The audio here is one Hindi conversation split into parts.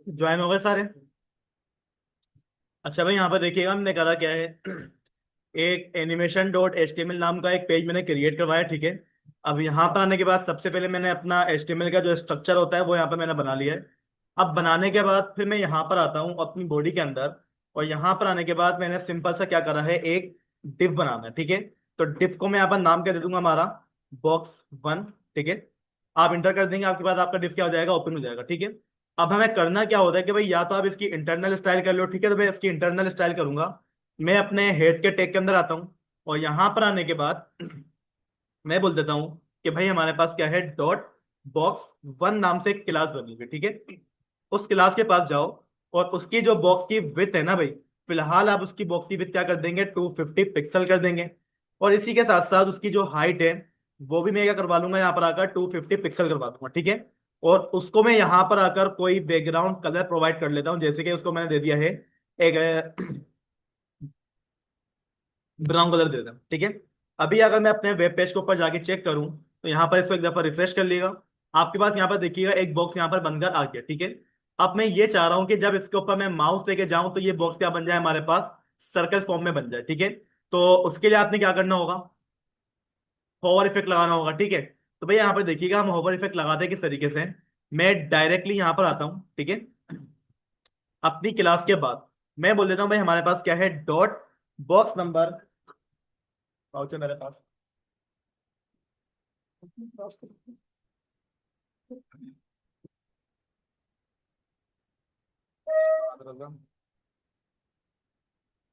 ज्वाइन हो गए सारे। अच्छा भाई, यहाँ पर देखिएगा हमने करा क्या है। एक animation dot H T M L नाम का एक पेज मैंने क्रिएट करवाया, ठीक है। अब यहाँ पर आने के बाद सबसे पहले मैंने अपना एच टी एम एल का जो स्ट्रक्चर होता है वो यहाँ पर मैंने बना लिया है। अब बनाने के बाद फिर मैं यहाँ पर आता हूँ अपनी बॉडी के अंदर। और यहाँ पर आने के बाद मैंने सिंपल सा क्या करा है, एक डिव बनाना है, ठीक है। तो डिव को मैं यहाँ पर नाम क्या दे दूंगा, हमारा box 1, ठीक है। आप इंटर कर देंगे, आपके पास आपका डिव क्या हो जाएगा, ओपन हो जाएगा, ठीक है। अब हमें करना क्या होता है कि भाई या तो आप इसकी इंटरनल स्टाइल कर लो, ठीक है। तो मैं इसकी इंटरनल स्टाइल करूंगा। मैं अपने हेड के टैग के अंदर आता हूँ। और यहां पर आने के बाद मैं बोल देता हूँ कि भाई हमारे पास क्या है, .box 1 नाम से एक क्लास बनी हुई है, ठीक है। उस क्लास के पास जाओ। और उसकी जो बॉक्स की विथ है ना भाई, फिलहाल आप उसकी बॉक्स की विथ क्या कर देंगे, 250 पिक्सल कर देंगे। और इसी के साथ साथ उसकी जो हाइट है वो भी मैं क्या करवा लूंगा, यहाँ पर आकर 250 पिक्सल करवा दूंगा, ठीक है। और उसको मैं यहाँ पर आकर कोई बैकग्राउंड कलर प्रोवाइड कर लेता हूँ, जैसे कि उसको मैंने दे दिया है एक ब्राउन कलर दे दें, ठीक है। अभी अगर मैं अपने वेब पेज के ऊपर जाके चेक करूं तो यहाँ पर इसको एक दफा रिफ्रेश कर लिएगा। आपके पास यहाँ पर देखिएगा एक बॉक्स यहाँ पर बनकर आ गया, ठीक है। अब मैं ये चाह रहा हूं कि जब इसके ऊपर मैं माउस लेके जाऊं तो ये बॉक्स क्या बन जाए हमारे पास, सर्कल फॉर्म में बन जाए, ठीक है। तो उसके लिए आपने क्या करना होगा, होवर इफेक्ट लगाना होगा, ठीक है। तो भैया यहाँ पर देखिएगा हम होवर इफेक्ट लगाते हैं किस तरीके से। मैं डायरेक्टली यहाँ पर आता हूँ, ठीक है। अपनी क्लास के बाद मैं बोल देता हूँ भाई हमारे पास क्या है, .box नंबर, पाउच है मेरे पास।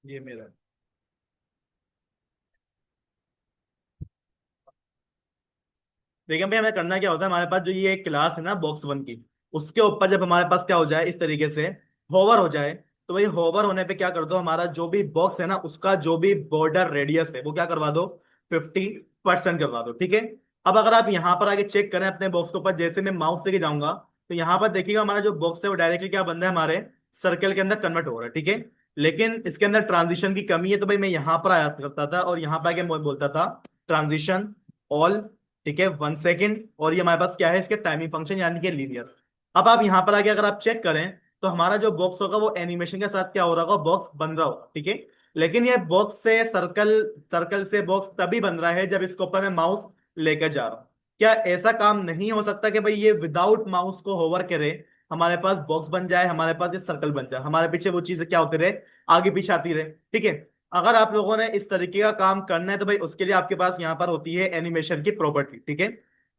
ये मेरा, देखिए भाई हमें करना क्या होता है, हमारे पास जो ये क्लास है ना box 1 की, उसके ऊपर जब हमारे पास क्या हो जाए इस तरीके से, होवर हो जाए। तो भाई होवर होने पे क्या कर दो, हमारा जो भी बॉक्स है ना उसका जो भी बॉर्डर रेडियस है वो क्या करवा दो, 50% करवा दो, ठीक है। अब अगर आप यहाँ पर आके चेक करें अपने बॉक्स के ऊपर, जैसे मैं माउस लेके जाऊंगा तो यहाँ पर देखिएगा हमारा जो बॉक्स है वो डायरेक्टली क्या बन रहा है, हमारे सर्कल के अंदर कन्वर्ट हो रहा है, ठीक है। लेकिन इसके अंदर ट्रांजिशन की कमी है, तो भाई मैं यहाँ पर आया करता था और यहाँ पर आके बोलता था ट्रांजिशन ऑल, ठीक है, 1 सेकेंड। और ये हमारे पास क्या है, इसके टाइमिंग फंक्शन यानी कि लीनियर। अब आप यहाँ पर आके अगर आप चेक करें तो हमारा जो बॉक्स होगा वो एनिमेशन के साथ क्या हो रहा होगा, बॉक्स बन रहा होगा, ठीक है। लेकिन ये बॉक्स से सर्कल, सर्कल से बॉक्स तभी बन रहा है जब इसके ऊपर मैं माउस लेकर जा रहा हूँ। क्या ऐसा काम नहीं हो सकता कि भाई ये विदाउट माउस को होवर करे हमारे पास बॉक्स बन जाए, हमारे पास ये सर्कल बन जाए, हमारे पीछे वो चीजें क्या होती रहे, आगे पीछे आती रहे, ठीक है। अगर आप लोगों ने इस तरीके का काम करना है तो भाई उसके लिए आपके पास यहाँ पर होती है एनिमेशन की प्रॉपर्टी, ठीक है।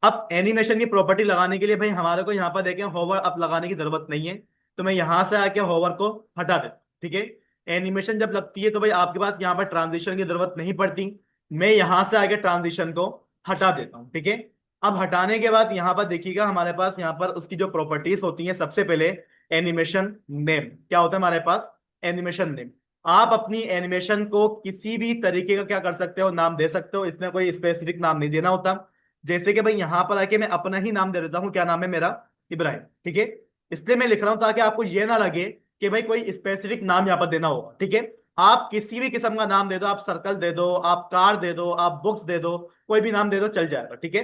अब एनिमेशन की प्रॉपर्टी लगाने के लिए भाई हमारे को यहाँ पर देखें होवर अप लगाने की जरूरत नहीं है। तो मैं यहां से आके होवर को हटा देता हूं, ठीक है। एनिमेशन जब लगती है तो भाई आपके पास यहाँ पर ट्रांजिशन की जरूरत नहीं पड़ती। मैं यहां से आके ट्रांजिशन को हटा देता हूं, ठीक है। अब हटाने के बाद यहाँ पर देखिएगा हमारे पास यहाँ पर उसकी जो प्रॉपर्टीज होती हैं, सबसे पहले एनिमेशन नेम क्या होता है हमारे पास, एनिमेशन नेम। आप अपनी एनिमेशन को किसी भी तरीके का क्या कर सकते हो, नाम दे सकते हो, इसमें कोई स्पेसिफिक नाम नहीं देना होता। जैसे कि भाई यहां पर आके मैं अपना ही नाम दे देता हूं, क्या नाम है मेरा, इब्राहिम, ठीक है। इसलिए मैं लिख रहा हूं ताकि आपको ये ना लगे कि भाई कोई स्पेसिफिक नाम यहाँ पर देना होगा, ठीक है। आप किसी भी किस्म का नाम दे दो, आप सर्कल दे दो, आप कार दे दो, आप बुक्स दे दो, कोई भी नाम दे दो चल जाएगा, ठीक है।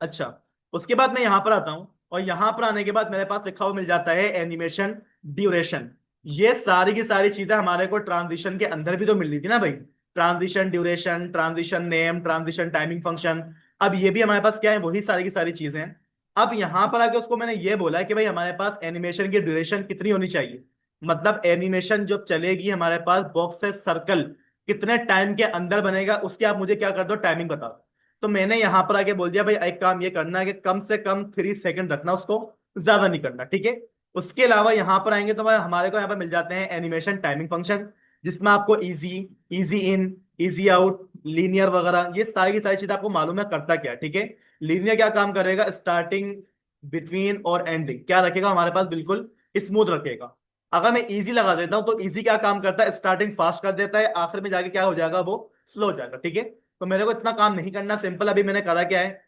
अच्छा, उसके बाद मैं यहां पर आता हूं और यहां पर आने के बाद मेरे पास लिखा हुआ मिल जाता है एनिमेशन ड्यूरेशन। ये सारी की सारी चीजें हमारे को ट्रांजिशन के अंदर भी तो मिल रही थी ना भाई, transition duration, transition name, transition timing function. अब ये भी हमारे पास क्या है, वही सारी की सारी चीजें हैं। अब यहां पर आके उसको मैंने ये बोला कि भाई हमारे पास एनिमेशन की ड्यूरेशन कितनी होनी चाहिए, मतलब एनिमेशन जब चलेगी हमारे पास बॉक्स से सर्कल कितने टाइम के अंदर बनेगा, उसकी आप मुझे क्या कर दो, टाइमिंग बता दो। तो मैंने यहां पर आके बोल दिया भाई एक काम ये करना है कि कम से कम 3 सेकंड रखना उसको, ज्यादा नहीं करना, ठीक है। उसके अलावा यहां पर आएंगे तो हमारे को यहाँ पर मिल जाते हैं एनिमेशन टाइमिंग फंक्शन, जिसमें आपको easy, easy in, easy out, linear वगैरह ये सारी की सारी चीजें आपको मालूम है करता क्या है, ठीक है। लीनियर क्या काम करेगा, स्टार्टिंग, बिटवीन और एंडिंग क्या रखेगा हमारे पास, बिल्कुल स्मूथ रखेगा। अगर मैं इजी लगा देता हूं तो इजी क्या काम करता है, स्टार्टिंग फास्ट कर देता है, आखिर में जाके क्या हो जाएगा, वो स्लो हो जाएगा, ठीक है। तो मेरे को इतना काम नहीं करना, सिंपल अभी मैंने करा क्या है,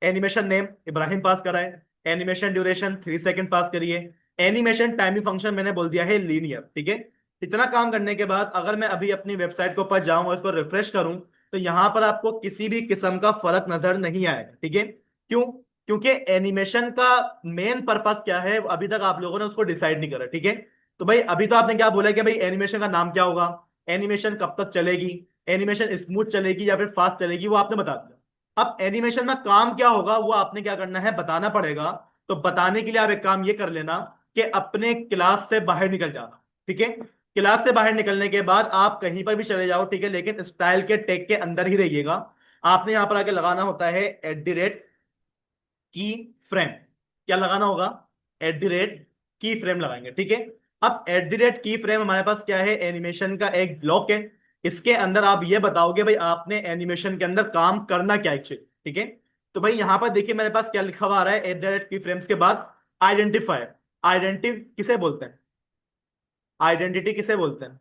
एनिमेशन नेम इब्राहिम पास करा है, एनिमेशन ड्यूरेशन 3 सेकंड पास करिए, एनिमेशन टाइमिंग फंक्शन मैंने बोल दिया है लीनियर, ठीक है। इतना काम करने के बाद अगर मैं अभी अपनी वेबसाइट के ऊपर जाऊं और इसको रिफ्रेश करूं तो यहाँ पर आपको किसी भी किस्म का फर्क नजर नहीं आएगा, ठीक है। क्यों? क्योंकि एनिमेशन का मेन पर्पस क्या है अभी तक आप लोगों ने उसको डिसाइड नहीं करा, ठीक है। तो भाई अभी तो आपने क्या बोला कि भाई एनिमेशन का नाम क्या होगा, एनिमेशन कब तक चलेगी, एनिमेशन स्मूथ चलेगी या फिर फास्ट चलेगी, वो आपने बता दिया। अब एनिमेशन में काम क्या होगा वो आपने क्या करना है, बताना पड़ेगा। तो बताने के लिए आप एक काम ये कर लेना कि अपने क्लास से बाहर निकल जाना, ठीक है। क्लास से बाहर निकलने के बाद आप कहीं पर भी चले जाओ, ठीक है, लेकिन स्टाइल के टैग के अंदर ही रहिएगा। आपने यहां पर आके लगाना होता है @ की फ्रेम। क्या लगाना होगा? @की फ्रेम लगाएंगे, ठीक है। अब @की फ्रेम हमारे पास क्या है, एनिमेशन का एक ब्लॉक है। इसके अंदर आप ये बताओगे भाई आपने एनिमेशन के अंदर काम करना क्या है, ठीक है। तो भाई यहां पर देखिए मेरे पास क्या लिखा हुआ आ रहा है, @की फ्रेम्स के बाद आइडेंटिफायर। आइडेंटिटी किसे बोलते हैं? आइडेंटिटी किसे बोलते हैं?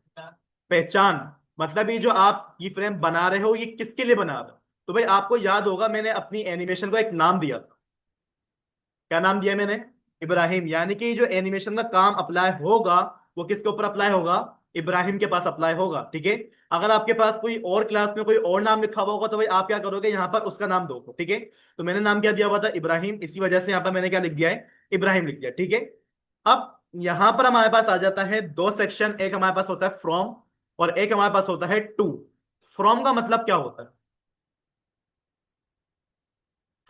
पहचान। मतलब ये जो आप की फ्रेम बना रहे हो ये किसके लिए बना रहे हो? तो भाई आपको याद होगा मैंने अपनी एनिमेशन को एक नाम दिया था। क्या नाम दिया मैंने? इब्राहिम। यानी कि जो एनिमेशन का काम अप्लाई होगा वो किसके ऊपर अप्लाई होगा? इब्राहिम के पास अप्लाई होगा, ठीक है। अगर आपके पास कोई और क्लास में कोई और नाम लिखा हुआ होगा तो भाई आप क्या करोगे, यहाँ पर उसका नाम दोगे, ठीक है। तो मैंने नाम क्या दिया हुआ था? इब्राहिम। इसी वजह से यहाँ पर मैंने क्या लिख दिया है? इब्राहिम लिख दिया, ठीक है। अब यहां पर हमारे पास आ जाता है दो सेक्शन, एक हमारे पास होता है फ्रॉम और एक हमारे पास होता है टू। फ्रॉम का मतलब क्या होता है?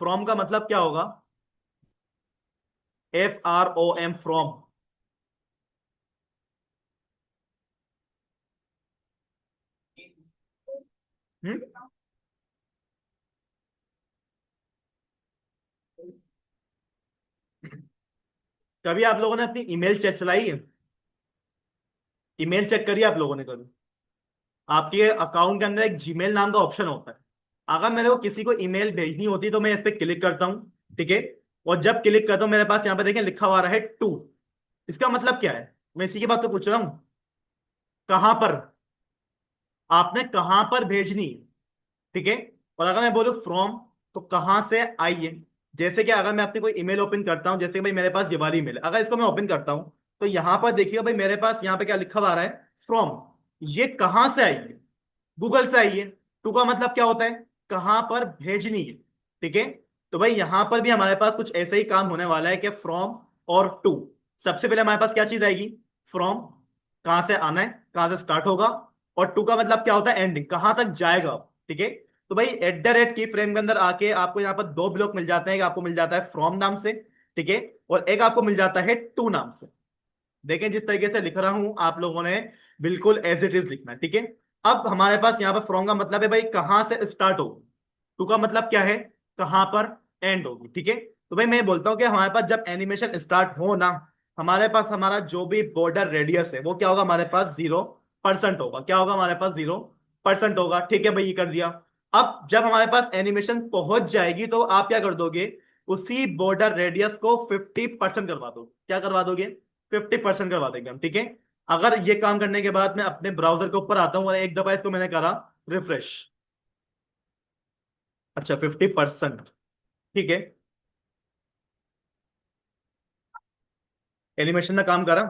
फ्रॉम का मतलब क्या होगा? FROM, from. हम्म। कभी आप लोगों ने अपनी ईमेल चेक चलाई है? ईमेल चेक करिए आप लोगों ने कभी? आपके अकाउंट के अंदर एक जीमेल नाम का ऑप्शन होता है। अगर मेरे को किसी को ईमेल भेजनी होती है तो मैं इस पर क्लिक करता हूँ, ठीक है। और जब क्लिक करता हूँ मेरे पास यहाँ पे देखें लिखा हुआ रहा है टू। इसका मतलब क्या है? मैं इसी की बात तो पूछ रहा हूँ। कहां पर? आपने कहां पर भेजनी है, ठीक है। और अगर मैं बोलूँ फ्रॉम तो कहां से आई है। जैसे कि अगर मैं अपनी कोई ईमेल ओपन करता हूं, जैसे कि भाई मेरे पास ये वाली ईमेल है, अगर इसको मैं ओपन करता हूं तो यहां पर देखिए भाई मेरे पास यहां पे क्या लिखा हुआ आ रहा है? फ्रॉम। ये कहां से आई है? गूगल से आई है। टू का मतलब क्या होता है? कहां पर भेजनी है, ठीक है। तो भाई यहां पर भी हमारे पास कुछ ऐसे ही काम होने वाला है कि फ्रॉम और टू। सबसे पहले हमारे पास क्या चीज आएगी? फ्रॉम, कहां से आना है, कहां से स्टार्ट होगा। और टू का मतलब क्या होता है? एंडिंग, कहां तक जाएगा, ठीक है। तो भाई @की फ्रेम के अंदर आके आपको यहाँ पर दो ब्लॉक मिल जाते हैं, एक आपको मिल जाता है फ्रॉम नाम से, ठीक है, और एक आपको मिल जाता है टू नाम से। देखें जिस तरीके से लिख रहा हूं आप लोगों ने बिल्कुल एज इट इज लिखना है, ठीक है। अब हमारे पास यहाँ पर फ्रॉम का मतलब है भाई कहां से स्टार्ट होगी। टू का मतलब क्या है? कहां पर एंड होगी, ठीक है। तो भाई मैं बोलता हूं कि हमारे पास जब एनिमेशन स्टार्ट हो ना, हमारे पास हमारा जो भी बॉर्डर रेडियस है वो क्या होगा? हमारे पास 0% होगा। क्या होगा? हमारे पास 0% होगा, ठीक है भाई, ये कर दिया। अब जब हमारे पास एनिमेशन पहुंच जाएगी तो आप क्या कर दोगे? उसी बॉर्डर रेडियस को 50% करवा दो। क्या करवा दोगे? 50% करवा देंगे हम, ठीक है। अगर ये काम करने के बाद मैं अपने ब्राउजर के ऊपर आता हूँ और एक दफा इसको मैंने करा रिफ्रेश। अच्छा, 50%, ठीक है। एनिमेशन का काम करा।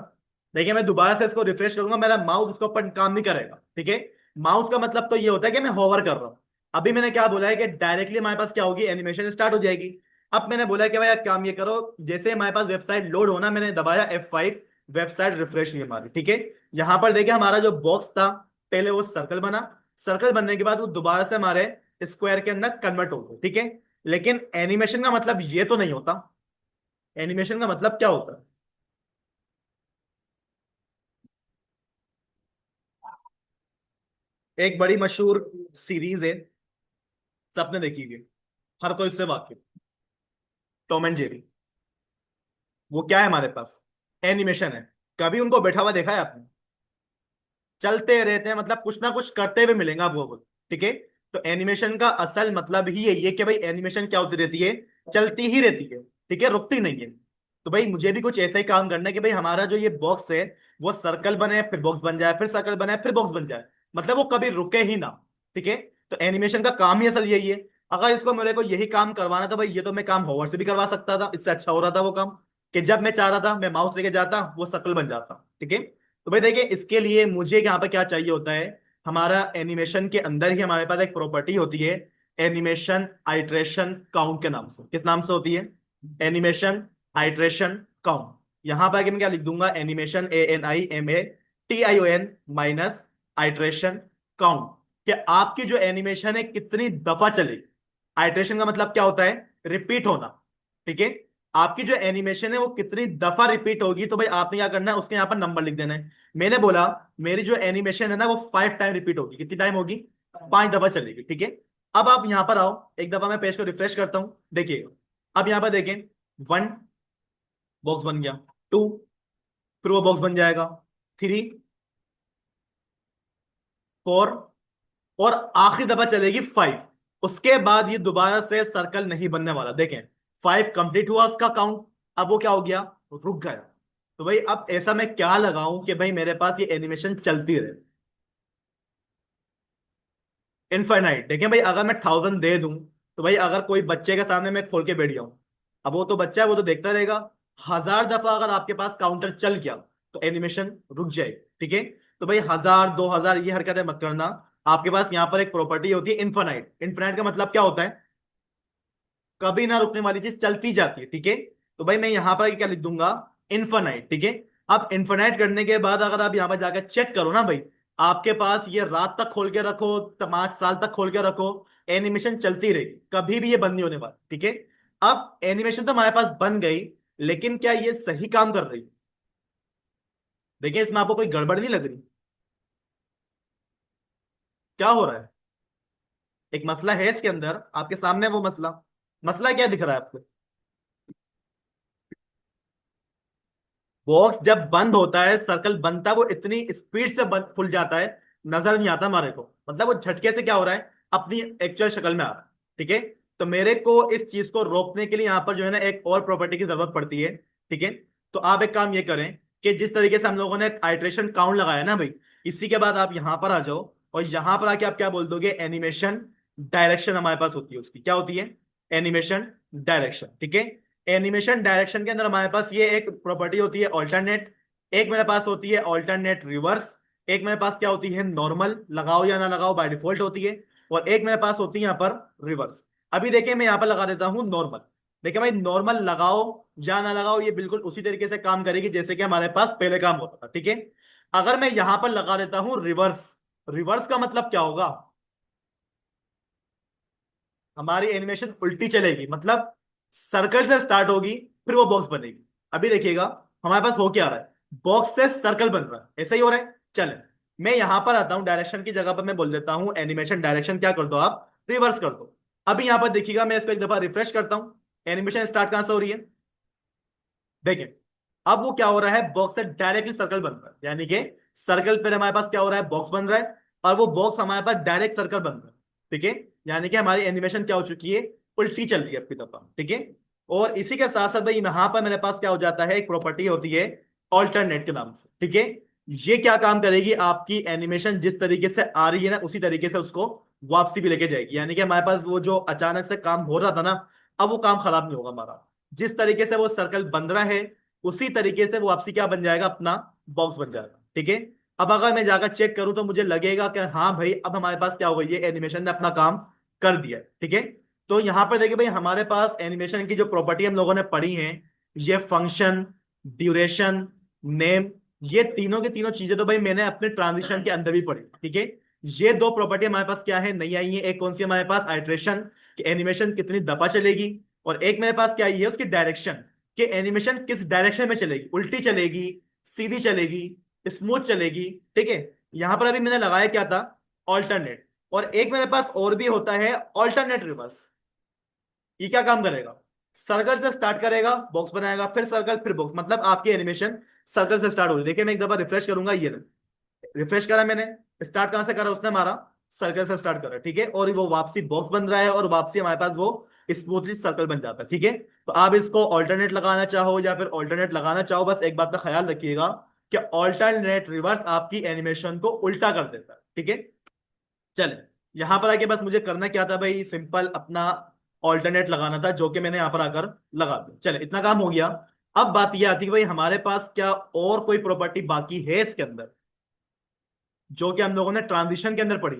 देखिए मैं दोबारा से इसको रिफ्रेश करूंगा, मेरा माउस इसके ऊपर काम नहीं करेगा, ठीक है। माउस का मतलब तो ये होता है कि मैं होवर कर रहा हूं। अभी मैंने क्या बोला है कि डायरेक्टली हमारे पास क्या होगी? एनिमेशन स्टार्ट हो जाएगी। अब मैंने बोला है कि भाई आप काम ये करो, जैसे हमारे पास वेबसाइट लोड होना, मैंने दबाया F5, वेबसाइट रिफ्रेश हुई हमारी, ठीक है। यहां पर देखिए हमारा जो बॉक्स था पहले वो सर्कल बना, सर्कल बनने के बाद वो दोबारा से हमारे स्क्वायर के अंदर कन्वर्ट हो गए, ठीक है। लेकिन एनिमेशन का मतलब ये तो नहीं होता। एनिमेशन का मतलब क्या होता है? एक बड़ी मशहूर सीरीज है, सबने देखी हुई है, हर कोई उससे वाकिफ। Tom and Jerry. वो क्या है हमारे पास? एनिमेशन है। कभी उनको बैठा हुआ देखा है आपने? चलते रहते हैं, मतलब कुछ ना कुछ करते हुए मिलेंगे आपको वो, ठीक है। तो एनिमेशन का असल मतलब ही यही है कि भाई एनिमेशन क्या होती रहती है? चलती ही रहती है, ठीक है, रुकती नहीं है। तो भाई मुझे भी कुछ ऐसा ही काम करना है कि भाई हमारा जो ये बॉक्स है वो सर्कल बने फिर बॉक्स बन जाए, फिर सर्कल बने फिर बॉक्स बन जाए, मतलब वो कभी रुके ही ना, ठीक है। तो एनिमेशन का काम ही असल यही है। अगर इसको मेरे को यही काम करवाना था भाई, ये तो मैं काम होवर से भी करवा सकता था, इससे अच्छा हो रहा था वो काम कि जब मैं चाह रहा था मैं माउस लेके जाता वो सर्कल बन जाता, ठीक है। तो भाई देखिए इसके लिए मुझे यहाँ पे क्या चाहिए होता है? हमारा एनिमेशन के अंदर ही हमारे पास एक प्रॉपर्टी होती है, एनिमेशन आइट्रेशन काउंट के नाम से। किस नाम से होती है? Animation iteration count. यहां पर आगे मैं क्या लिख दूंगा? Animation, ANIMATION minus iteration count. कि आपकी जो एनिमेशन है कितनी दफा चलेगी। आइट्रेशन का मतलब क्या होता है? रिपीट होना। ठीक है, आपकी जो एनिमेशन है वो कितनी दफा रिपीट होगी, तो भाई आपने क्या करना है, उसके यहाँ पर नंबर लिख देना है। मैंने बोला मेरी जो एनिमेशन है ना वो 5 टाइम रिपीट होगी। कितनी टाइम होगी? 5 दफा चलेगी। ठीक है, अब आप यहां पर आओ, एक दफा मैं पेज को रिफ्रेश करता हूं, देखिए। अब यहां पर देखें, 1 बॉक्स बन गया, 2 फिर वो बॉक्स बन जाएगा, 3, 4 और आखिरी दफा चलेगी 5। उसके बाद ये दोबारा से सर्कल नहीं बनने वाला। देखें, 5 कंप्लीट हुआ उसका काउंट, अब वो क्या हो गया? रुक गया। तो भाई अब ऐसा मैं क्या लगाऊं कि भाई मेरे पास ये एनिमेशन चलती रहे? इनफाइनाइट। देखें भाई, अगर मैं 1000 दे दूं, तो भाई अगर कोई बच्चे के सामने मैं खोल के बैठ जाऊं, अब वो तो बच्चा है, वो तो देखता रहेगा। 1000 दफा अगर आपके पास काउंटर चल गया तो एनिमेशन रुक जाएगी। ठीक है, तो भाई 1000, 2000 ये हरकतें मत करना। आपके पास यहां पर एक प्रॉपर्टी होती है इनफाइनाइट। इनफाइनाइट का मतलब क्या होता है? कभी ना रुकने वाली चीज चलती जाती है। ठीक है, तो भाई मैं यहां पर क्या लिख दूंगा? इनफाइनाइट। ठीक है, अब इनफाइनाइट करने के बाद अगर आप यहां पर जाकर चेक करो ना भाई, आपके पास ये रात तक खोल के रखो, 5 साल तक खोल के रखो, एनिमेशन चलती रहेगी, कभी भी ये बंद नहीं होने वाली। ठीक है, अब एनिमेशन तो हमारे पास बन गई, लेकिन क्या ये सही काम कर रही है? देखिए, इसमें आपको कोई गड़बड़ नहीं लग रही? क्या हो रहा है? एक मसला है इसके अंदर, आपके सामने है वो मसला। मसला क्या दिख रहा है आपको? बॉक्स जब बंद होता है, सर्कल बनता है, वो इतनी स्पीड से बंद खुल जाता है, नजर नहीं आता हमारे को। मतलब वो झटके से क्या हो रहा है, अपनी एक्चुअल शक्ल में आ रहा है। ठीक है, तो मेरे को इस चीज को रोकने के लिए यहां पर जो है ना एक और प्रॉपर्टी की जरूरत पड़ती है। ठीक है, तो आप एक काम ये करें कि जिस तरीके से हम लोगों ने आइट्रेशन काउंट लगाया ना भाई, इसी के बाद आप यहां पर आ जाओ, और यहां पर आके आप क्या बोल दोगे? एनिमेशन डायरेक्शन हमारे पास होती है, उसकी क्या होती है? Animation direction. ठीक है, एनिमेशन डायरेक्शन के अंदर हमारे पास ये एक प्रॉपर्टी होती है ऑल्टरनेट, एक मेरे पास होती है ऑल्टरनेट रिवर्स, एक मेरे पास क्या होती है? नॉर्मल, लगाओ या ना लगाओ बाय डिफॉल्ट होती है, और एक मेरे पास होती है यहाँ पर रिवर्स। अभी देखिए, मैं यहाँ पर लगा देता हूँ नॉर्मल। देखिए भाई, नॉर्मल लगाओ या ना लगाओ, ये बिल्कुल उसी तरीके से काम करेगी जैसे कि हमारे पास पहले काम होता था। ठीक है, अगर मैं यहां पर लगा देता हूं रिवर्स, रिवर्स का मतलब क्या होगा? हमारी एनिमेशन उल्टी चलेगी, मतलब सर्कल से स्टार्ट होगी, फिर वो बॉक्स बनेगी। अभी देखिएगा, हमारे पास हो क्या रहा है? बॉक्स से सर्कल बन रहा है, ऐसा ही हो रहा है। चले, मैं यहां पर आता हूं, डायरेक्शन की जगह पर मैं बोल देता हूं एनिमेशन डायरेक्शन क्या कर दो आप? रिवर्स कर दो। अभी यहां पर देखिएगा, मैं इसको एक दफा रिफ्रेश करता हूं, एनिमेशन स्टार्ट कहां से हो रही है? देखिए, अब वो क्या हो रहा है? बॉक्स से डायरेक्टली सर्कल बन रहा है, यानी कि सर्कल पर हमारे पास क्या हो रहा है? बॉक्स बन रहा है, और वो बॉक्स हमारे पास डायरेक्ट सर्कल बन रहा है। ठीक है, यानी कि हमारी एनिमेशन क्या हो चुकी है? उल्टी चल रही है अपनी तरफ। ठीक है, और इसी के साथ साथ भाई यहाँ पर मेरे पास क्या हो जाता है? एक प्रॉपर्टी होती है ऑल्टरनेट के नाम से। ठीक है, ये क्या काम करेगी? आपकी एनिमेशन जिस तरीके से आ रही है ना, उसी तरीके से उसको वापसी भी लेके जाएगी। यानी कि हमारे पास वो जो अचानक से काम हो रहा था ना, अब वो काम खराब नहीं होगा हमारा। जिस तरीके से वो सर्कल बन रहा है, उसी तरीके से वो वापसी क्या बन जाएगा? अपना बॉक्स बन जाएगा। ठीक है, अब अगर मैं जाकर चेक करूं तो मुझे लगेगा कि हाँ भाई, अब हमारे पास क्या हो गई है? एनिमेशन ने अपना काम कर दिया है। ठीक है, तो यहां पर देखिए भाई, हमारे पास एनिमेशन की जो प्रॉपर्टी हम लोगों ने पढ़ी है, ये फंक्शन, ड्यूरेशन, नेम, ये तीनों की तीनों चीजें तो भाई मैंने अपने ट्रांजिशन के अंदर भी पढ़ी। ठीक है, ये दो प्रॉपर्टी हमारे पास क्या है? नहीं आई है। एक कौन सी हमारे पास? आइट्रेशन, कि एनिमेशन कितनी दफा चलेगी, और एक मेरे पास क्या आई है? उसकी डायरेक्शन, कि एनिमेशन किस डायरेक्शन में चलेगी, उल्टी चलेगी, सीधी चलेगी, स्मूथ चलेगी। ठीक है, यहां पर अभी मैंने लगाया क्या था? ऑल्टरनेट। और एक मेरे पास और भी होता है ऑल्टरनेट रिवर्स। ये क्या काम करेगा? सर्कल से स्टार्ट करेगा, बॉक्स बनाएगा, फिर सर्कल, फिर बॉक्स, मतलब आपकी एनिमेशन सर्कल से स्टार्ट हो रही है। देखिए, मैं एक दफा रिफ्रेश करूंगा, ये रिफ्रेश करा मैंने, स्टार्ट कहां से करा उसने? हमारा सर्कल से स्टार्ट करा। ठीक है, और वो वापसी बॉक्स बन रहा है, और वापसी हमारे पास वो स्मूथली सर्कल बन जाता है। ठीक है, तो आप इसको ऑल्टरनेट लगाना चाहो या फिर ऑल्टरनेट लगाना चाहो, बस एक बात का ख्याल रखिएगा कि ऑल्टरनेट रिवर्स आपकी एनिमेशन को उल्टा कर देता है। ठीक है, चले, यहां पर आके बस मुझे करना क्या था भाई? सिंपल अपना ऑल्टरनेट लगाना था, जो कि मैंने यहां पर आकर लगा दिया। चले, इतना काम हो गया। अब बात यह आती है कि भाई हमारे पास क्या और कोई प्रॉपर्टी बाकी है इसके अंदर? जो कि हम लोगों ने ट्रांजिशन के अंदर पढ़ी।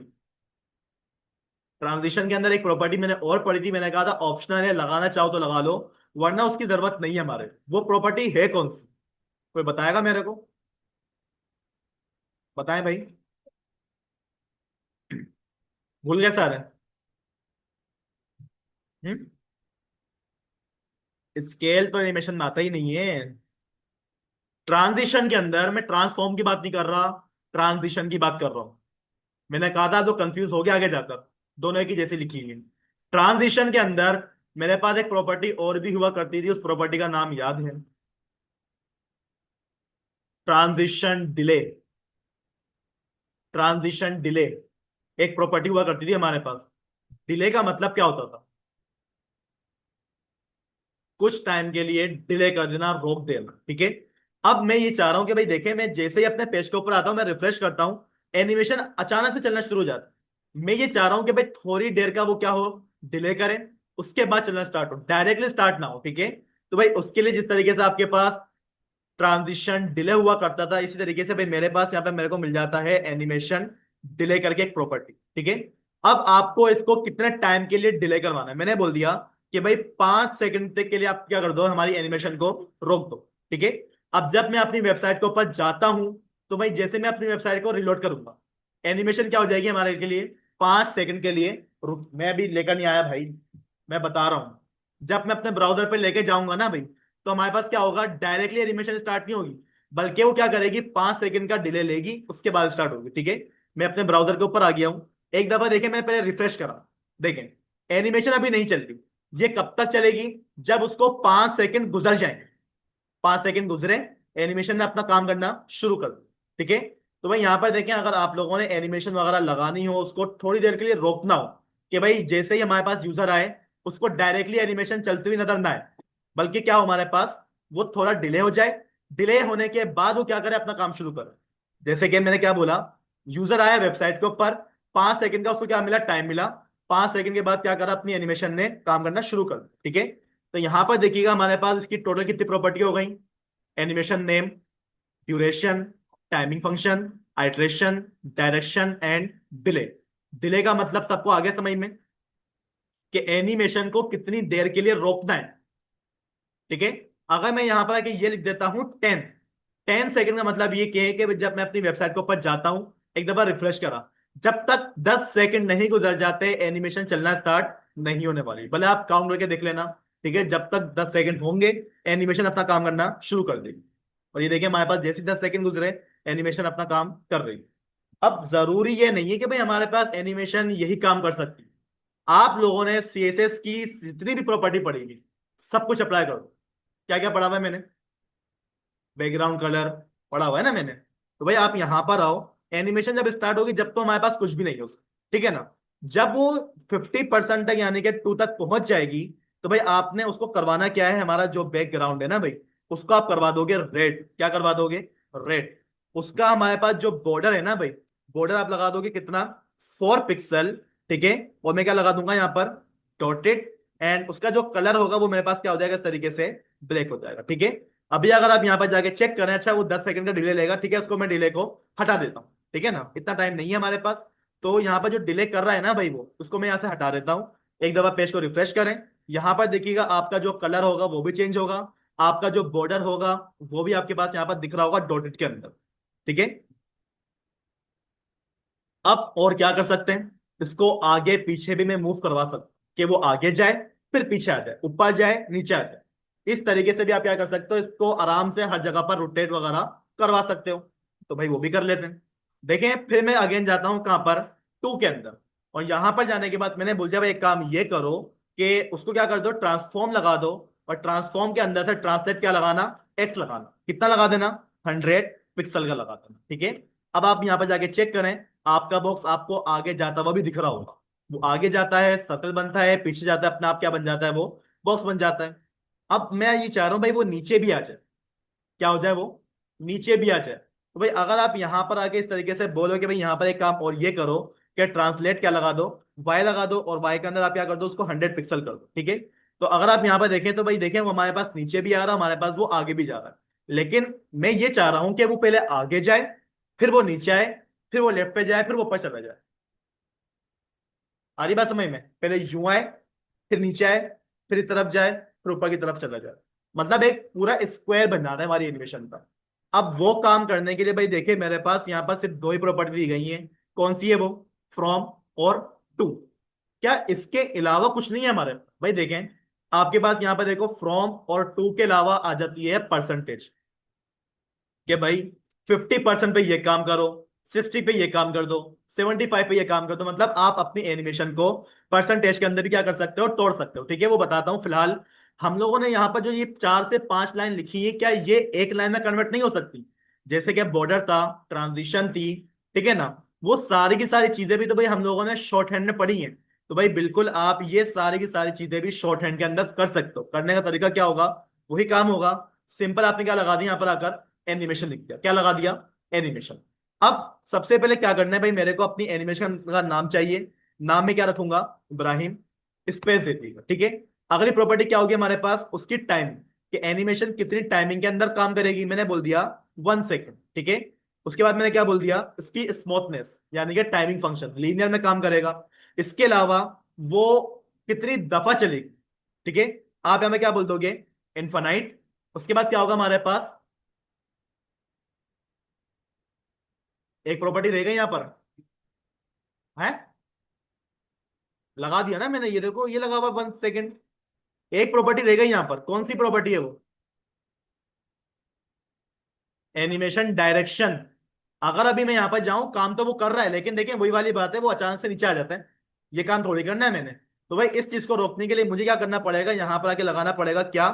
ट्रांजिशन के अंदर एक प्रॉपर्टी मैंने और पढ़ी थी, मैंने कहा था ऑप्शनल है, लगाना चाहो तो लगा लो, वरना उसकी जरूरत नहीं है हमारे। वो प्रॉपर्टी है कौन सी? कोई बताएगा मेरे को? बताएं भाई। भूल गए सारे? हम्म। स्केल तो एनिमेशन में आता ही नहीं है। ट्रांजिशन के अंदर मैं ट्रांसफॉर्म की बात नहीं कर रहा, ट्रांजिशन की बात कर रहा हूं। मैंने कहा था तो कंफ्यूज हो गया आगे जाकर, दोनों एक ही जैसी लिखी हुई है। ट्रांजिशन के अंदर मेरे पास एक प्रॉपर्टी और भी हुआ करती थी, उस प्रॉपर्टी का नाम याद है? Transition delay. ट्रांजिशन डिले एक प्रॉपर्टी हुआ करती थी हमारे पास। डिले का मतलब क्या होता था? कुछ टाइम के लिए डिले कर देना, रोक देना, ठीक है। अब मैं ये चाह रहा हूं कि भाई देखें, मैं जैसे ही अपने पेज के ऊपर आता हूं, मैं रिफ्रेश करता हूं, एनिमेशन अचानक से चलना शुरू हो जाता है। मैं ये चाह रहा हूं कि भाई थोड़ी देर का वो क्या हो, डिले करें, उसके बाद चलना स्टार्ट हो, डायरेक्टली स्टार्ट ना हो, ठीक है। तो भाई उसके लिए जिस तरीके से आपके पास ट्रांजिशन डिले हुआ करता था, इसी तरीके से भाई मेरे पास यहाँ पे मेरे को मिल जाता है एनिमेशन डिले करके एक प्रॉपर्टी, ठीक है। अब आपको इसको कितने टाइम के लिए डिले करवाना है, मैंने बोल दिया कि भाई 5 सेकंड तक के लिए आप क्या कर दो, हमारी एनिमेशन को रोक दो, ठीक है। अब जब मैं अपनी वेबसाइट के ऊपर जाता हूं, तो भाई जैसे मैं अपनी वेबसाइट को रिलोड करूंगा, एनिमेशन क्या हो जाएगी हमारे के लिए, 5 सेकंड के लिए रुक। मैं अभी लेकर नहीं आया भाई, मैं बता रहा हूं। जब मैं अपने ब्राउजर पे लेके जाऊंगा ना भाई, तो हमारे पास क्या होगा, डायरेक्टली एनिमेशन स्टार्ट नहीं होगी, बल्कि वो क्या करेगी, 5 सेकंड का डिले लेगी, उसके बाद स्टार्ट होगी, ठीक है। मैं अपने ब्राउजर के ऊपर आ गया हूं, एक दफा देखें, मैं पहले रिफ्रेश करा, देखें एनिमेशन अभी नहीं चल रही। ये कब तक चलेगी? जब उसको 5 सेकंड गुजर जाएंगे, 5 सेकंड गुजरे, एनिमेशन ने अपना काम करना शुरू कर दिया, ठीक है। तो भाई यहां पर देखें, अगर आप लोगों ने एनिमेशन वगैरह लगानी हो, उसको थोड़ी देर के लिए रोकना हो, कि भाई जैसे ही हमारे पास यूजर आए, उसको डायरेक्टली एनिमेशन चलती हुई नजर ना आए, बल्कि क्या हो हमारे पास, वो थोड़ा डिले हो जाए, डिले होने के बाद वो क्या करे, अपना काम शुरू करे। जैसे कि मैंने क्या बोला, यूजर आया वेबसाइट के ऊपर, 5 सेकंड का उसको क्या मिला, टाइम मिला, 5 सेकंड के बाद क्या करा, अपनी एनिमेशन ने काम करना शुरू कर दिया, ठीक है। तो यहां पर देखिएगा हमारे पास इसकी टोटल कितनी प्रॉपर्टी हो गई, animation name, duration, timing function, iteration, direction and delay. Delay का मतलब सबको आगे समझ में, कि एनिमेशन को कितनी देर के लिए रोकना है, ठीक है। अगर मैं यहां पर आके ये लिख देता हूं 10 10 सेकंड का मतलब ये क्या है कि जब मैं अपनी वेबसाइट के ऊपर जाता हूं, एक दफा रिफ्रेश करा, जब तक 10 सेकंड नहीं गुजर जाते, एनिमेशन चलना स्टार्ट नहीं होने वाली। भले आप काउंट करके देख लेना, ठीक है। जब तक 10 सेकंड होंगे, एनिमेशन अपना काम करना शुरू कर देगी। और ये देखिए हमारे पास जैसे 10 सेकंड गुजरे, एनिमेशन अपना काम कर रही है। अब जरूरी ये नहीं है कि भाई हमारे पास एनिमेशन यही काम कर सकती है। आप लोगों ने सीएसएस की जितनी भी प्रॉपर्टी पढ़ी, सब कुछ अप्लाई करो। क्या क्या पढ़ा हुआ है मैंने? बैकग्राउंड कलर पढ़ा हुआ है ना मैंने। तो भाई आप यहां पर आओ, एनिमेशन जब स्टार्ट होगी, जब तो हमारे पास कुछ भी नहीं है उसका, ठीक है ना। जब वो 50% तक यानी कि 2 तक पहुंच जाएगी, तो भाई आपने उसको करवाना क्या है, हमारा जो बैकग्राउंड है ना भाई, उसको आप करवा दोगे रेड। क्या करवा दोगे? रेड। उसका हमारे पास जो बॉर्डर है ना भाई, बॉर्डर आप लगा दोगे कितना, 4 पिक्सल, ठीक है। और मैं क्या लगा दूंगा यहाँ पर, डॉटेड। एंड उसका जो कलर होगा वो मेरे पास क्या हो जाएगा, इस तरीके से ब्लैक हो जाएगा, ठीक है। अभी अगर आप यहाँ पर जाके चेक करें, अच्छा वो 10 सेकंड का डिले लेगा, ठीक है, उसको मैं डिले को हटा देता हूँ, ठीक है ना, इतना टाइम नहीं है हमारे पास। तो यहाँ पर जो डिले कर रहा है ना भाई, वो उसको मैं यहाँ से हटा देता हूँ। एक दफा पेज को रिफ्रेश करें, यहाँ पर देखिएगा आपका जो कलर होगा वो भी चेंज होगा, आपका जो बॉर्डर होगा वो भी आपके पास यहाँ पर दिख रहा होगा डॉटेड के अंदर, ठीक है। अब और क्या कर सकते हैं, इसको आगे पीछे भी मैं मूव करवा सकता हूं, कि वो आगे जाए, फिर पीछे आ जाए, ऊपर जाए, नीचे आ जाए। इस तरीके से भी आप क्या कर सकते हो, इसको आराम से हर जगह पर रोटेट वगैरह करवा सकते हो। तो भाई वो भी कर लेते हैं। देखें फिर मैं अगेन जाता हूं कहां पर, टू के अंदर। और यहां पर जाने के बाद मैंने बोल दिया भाई एक काम ये करो, कि उसको क्या कर दो, ट्रांसफॉर्म लगा दो। और ट्रांसफॉर्म के अंदर से ट्रांसलेट क्या लगाना, एक्स लगाना। कितना लगा देना, 100 पिक्सल का लगा देना, ठीक है। अब आप यहां पर जाके चेक करें, आपका बॉक्स आपको आगे जाता हुआ भी दिख रहा होगा। वो आगे जाता है, सर्कल बनता है, पीछे जाता है, अपने आप क्या बन जाता है, वो बॉक्स बन जाता है। अब मैं ये चाह रहा हूं भाई वो नीचे भी आ जाए, क्या हो जाए, वो नीचे भी आ जाए। तो भाई अगर आप यहां पर आके इस तरीके से बोलो कि भाई यहां पर एक काम और ये करो, कि ट्रांसलेट क्या लगा दो, वाई लगा दो, और वाई के अंदर आप क्या कर दो, उसको 100 पिक्सल कर दो, ठीक है। तो अगर आप यहां पर देखें, तो भाई देखें वो हमारे पास नीचे भी आ रहा है, हमारे पास वो आगे भी जा रहा है। लेकिन मैं ये चाह रहा हूं कि वो पहले आगे जाए, फिर वो नीचे आए, फिर वो लेफ्ट पे जाए, फिर वो ऊपर चला जाए। आ रही बात समझ में? पहले यूं आए, फिर नीचे आए, फिर इस तरफ जाए, फिर ऊपर की तरफ चला जाए। मतलब एक पूरा स्क्वायर बन जाता है हमारी एनिमेशन का। अब वो काम करने के लिए भाई देखिए, मेरे पास यहाँ पर सिर्फ दो ही प्रॉपर्टी दी गई है। कौन सी है वो? फ्रॉम और टू। क्या इसके अलावा कुछ नहीं है हमारे पास? भाई देखें, आपके पास यहाँ पर देखो फ्रॉम और टू के अलावा आ जाती है परसेंटेज। कि भाई 50% पे ये काम करो, 60 पे ये काम कर दो, 75 पे ये काम कर दो। मतलब आप अपनी एनिमेशन को परसेंटेज के अंदर भी क्या कर सकते हो, तोड़ सकते हो। ठीक है, वो बताता हूँ। फिलहाल हम लोगों ने यहाँ पर जो ये 4 से 5 लाइन लिखी है, क्या ये एक लाइन में कन्वर्ट नहीं हो सकती? जैसे कि बॉर्डर था, ट्रांजिशन थी, ठीक है ना, वो सारी की सारी चीजें भी तो भाई हम लोगों ने शॉर्ट हैंड में पढ़ी हैं। तो भाई बिल्कुल आप ये सारी की सारी चीजें भी शॉर्ट हैंड के अंदर कर सकते हो। करने का तरीका क्या होगा? वही काम होगा। सिंपल, आपने क्या लगा दिया यहाँ पर आकर? एनिमेशन लिख दिया। क्या लगा दिया? एनिमेशन। अब सबसे पहले क्या करना है भाई, मेरे को अपनी एनिमेशन का नाम चाहिए। नाम में क्या रखूंगा? इब्राहिम स्पेस दे दिएगा। ठीक है। अगली प्रॉपर्टी क्या होगी हमारे पास? उसकी टाइम, कि एनिमेशन कितनी टाइमिंग के अंदर काम करेगी। मैंने बोल दिया 1 सेकेंड। ठीक है। उसके बाद मैंने क्या बोल दिया? इसकी स्मूथनेस, यानी कि टाइमिंग फंक्शन लीनियर में काम करेगा। इसके अलावा वो कितनी दफा चलेगी। ठीक है। आप यहां में क्या बोल दोगे? इनफाइनाइट। उसके बाद क्या होगा हमारे पास? एक प्रॉपर्टी रह गई यहां पर है, लगा दिया ना मैंने, ये देखो ये लगा हुआ 1 सेकेंड। एक प्रॉपर्टी रह गई यहां पर, कौन सी प्रॉपर्टी है वो? Animation direction. अगर अभी मैं यहां पर जाऊं, काम तो वो कर रहा है, लेकिन देखिए वही वाली बात है, वो अचानक से नीचे आ जाता है। ये काम थोड़ी करना है मैंने। तो भाई इस चीज को रोकने के लिए मुझे क्या करना पड़ेगा? यहां पर आके लगाना पड़ेगा क्या?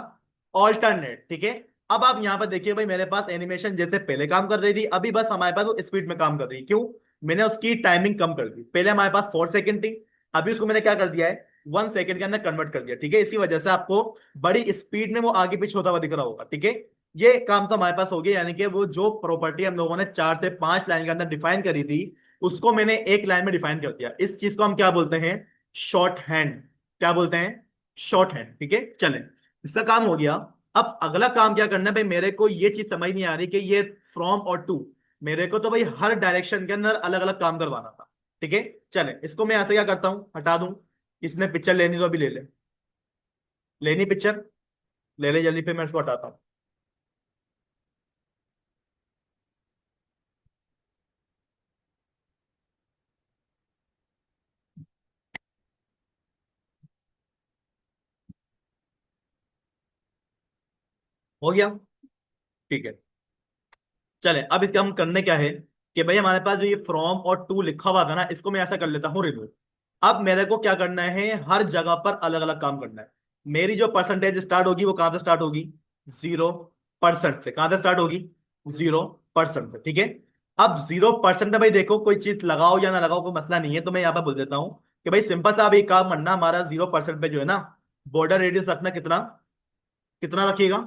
ऑल्टरनेट। ठीक है। अब आप यहां पर देखिए भाई, मेरे पास एनिमेशन जैसे पहले काम कर रही थी, अभी बस हमारे पास वो स्पीड में काम कर रही है। क्यों? मैंने उसकी टाइमिंग कम कर दी। पहले हमारे पास 4 सेकेंड थी, अभी उसको मैंने क्या कर दिया है? 1 सेकेंड के अंदर कन्वर्ट कर दिया। ठीक है। इसी वजह से आपको बड़ी स्पीड में वो आगे पीछे होता हुआ दिख रहा होगा। ठीक है। ये काम तो हमारे पास हो गया, यानी कि वो जो प्रॉपर्टी हम लोगों ने 4 से 5 लाइन के अंदर डिफाइन करी थी, उसको मैंने एक लाइन में डिफाइन कर दिया। इस चीज को हम क्या बोलते हैं? Short hand. क्या बोलते हैं? Short hand. ठीक है। चलें, इसका काम हो गया। अब अगला काम क्या करना है भाई, मेरे को ये चीज समझ नहीं आ रही कि ये फ्रॉम और टू, मेरे को तो भाई हर डायरेक्शन के अंदर अलग अलग काम करवाना था। ठीक है। चलें, इसको मैं ऐसे क्या करता हूं, हटा दूं। इसने पिक्चर लेनी तो अभी ले ले। लेनी पिक्चर? ले ले जल्दी, फिर मैं इसको हटाता हूं। हो गया। ठीक है। चले, अब इसका हम करने क्या है, कि भाई हमारे पास जो ये फ्रॉम और टू लिखा हुआ था ना, इसको मैं ऐसा कर लेता हूँ रिमूव। अब मेरे को क्या करना है, हर जगह पर अलग अलग काम करना है। मेरी जो परसेंटेज स्टार्ट होगी वो कहां से स्टार्ट होगी? 0% से। कहां से स्टार्ट होगी? 0% से। ठीक है। अब 0% में भाई देखो, कोई चीज लगाओ या ना लगाओ कोई मसला नहीं है, तो मैं यहाँ पर बोल देता हूँ कि भाई सिंपल सा अब एक काम करना, हमारा 0% पे जो है ना, बॉर्डर रेडियस रखना कितना? कितना रखिएगा?